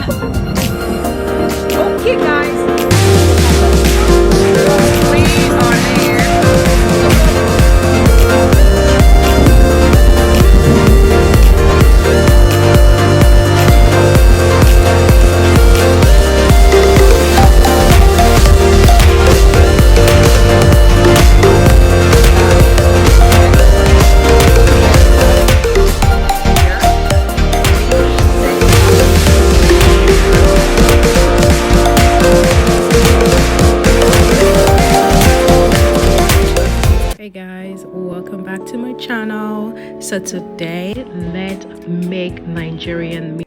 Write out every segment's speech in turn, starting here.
Okay, guys, we are Hey guys, welcome back to my channel. So today let's make Nigerian meat.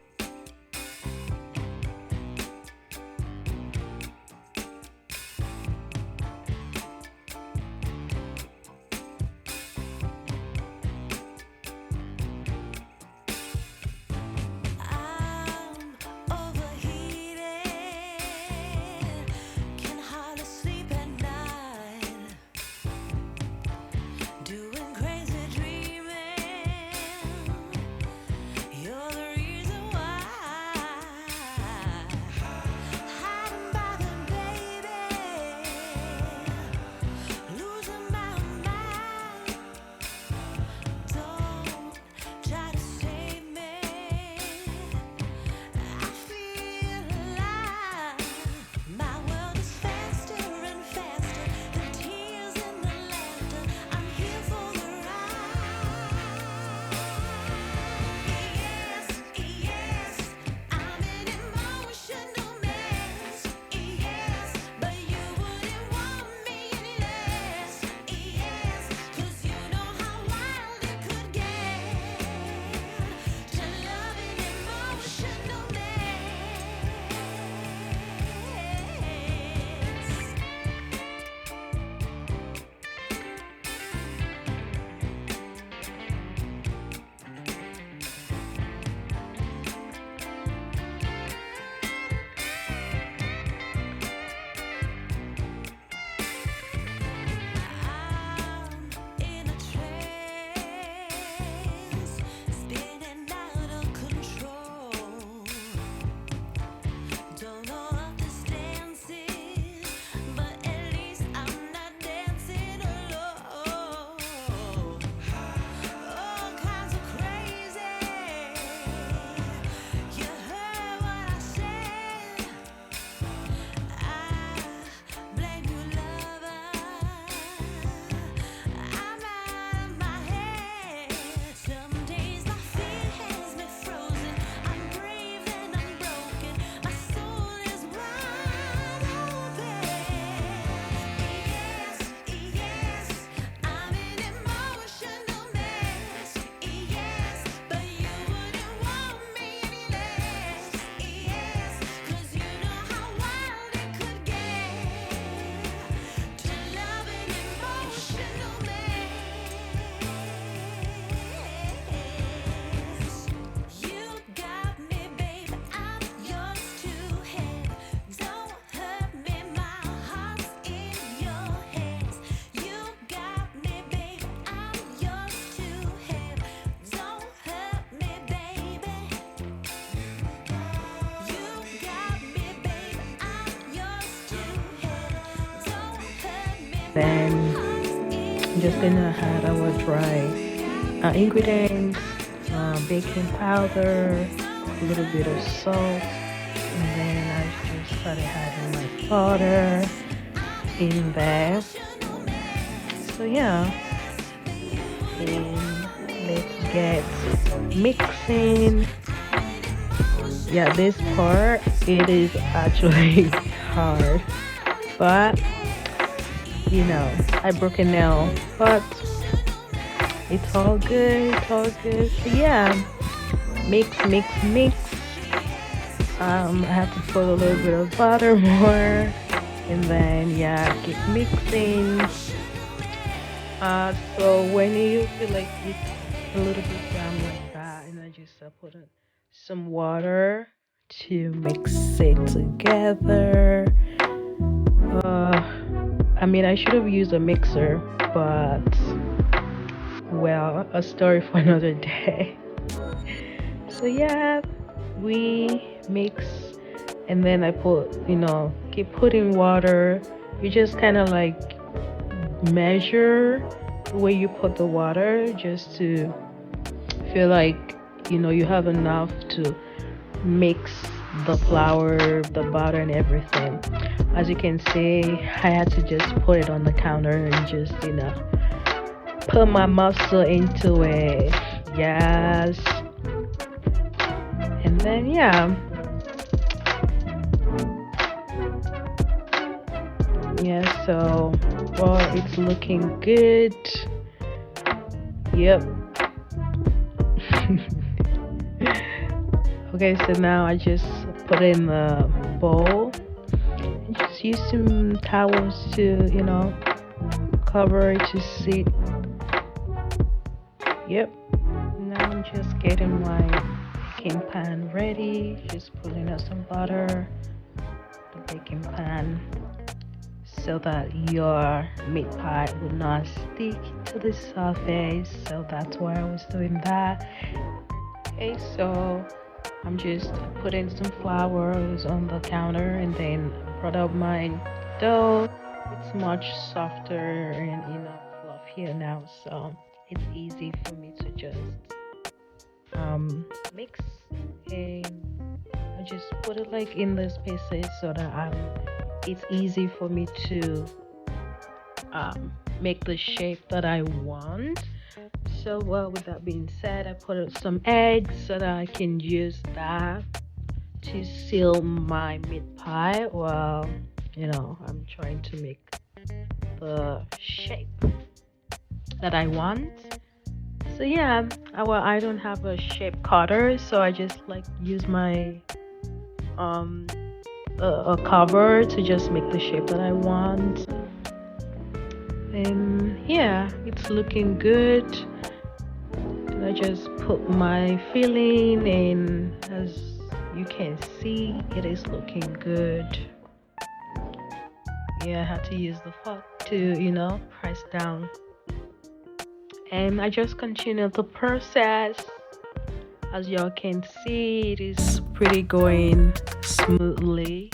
Then I'm just gonna add our dry ingredients, baking powder, a little bit of salt, and then I just started adding my butter in there. So yeah, and let's get mixing. Yeah, this part, it is actually hard, but you know, I broke a nail, but it's all good, it's all good. So yeah, mix. I have to put a little bit of butter more, and then yeah, keep mixing. So when you feel like it's a little bit down like that, and I just put some water to mix it together. I mean, I should have used a mixer, but well, a story for another day. So yeah, we mix, and then I put, keep putting water. You just kind of like measure the way you put the water, just to feel like you have enough to mix the flour, the butter, and everything. As you can see, I had to just put it on the counter and just put my muscle into it. Yes. And then yeah, so well, it's looking good. Yep. Okay, so now I just put it in the bowl and just use some towels to cover it to sit. Yep. Now I'm just getting my baking pan ready, just putting out some butter, the baking pan, so that your meat pie will not stick to the surface. So that's why I was doing that. Okay, so I'm just putting some flours on the counter and then brought up my dough. It's much softer and fluffier now, so it's easy for me to just mix, and I just put it like in the spaces so that it's easy for me to make the shape that I want. So well, with that being said, I put some eggs so that I can use that to seal my meat pie while I'm trying to make the shape that I want. So yeah, I don't have a shape cutter, so I just like use my a cover to just make the shape that I want. And yeah, it's looking good. And I just put my filling in. As you can see, it is looking good. Yeah, I had to use the fork to press down, and I just continue the process. As y'all can see, it is pretty going smoothly.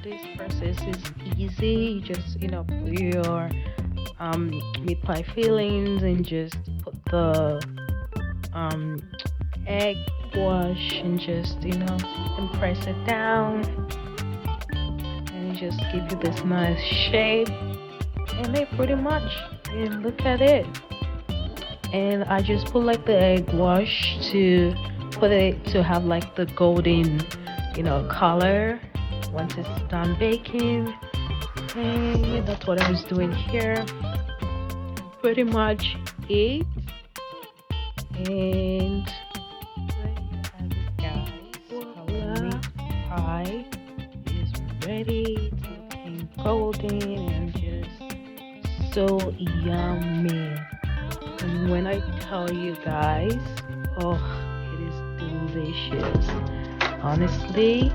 This process is easy. You just put your meat pie fillings and just put the egg wash and just and press it down, and it just gives you this nice shape. And they pretty much, and look at it. And I just put like the egg wash to put it to have like the golden color once it's done baking. And that's what I was doing here. Pretty much it. And guys, our meat pie is ready. It's looking golden and just so yummy. And when I tell you guys, oh, it is delicious. Honestly,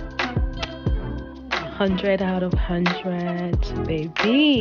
100 out of 100, baby.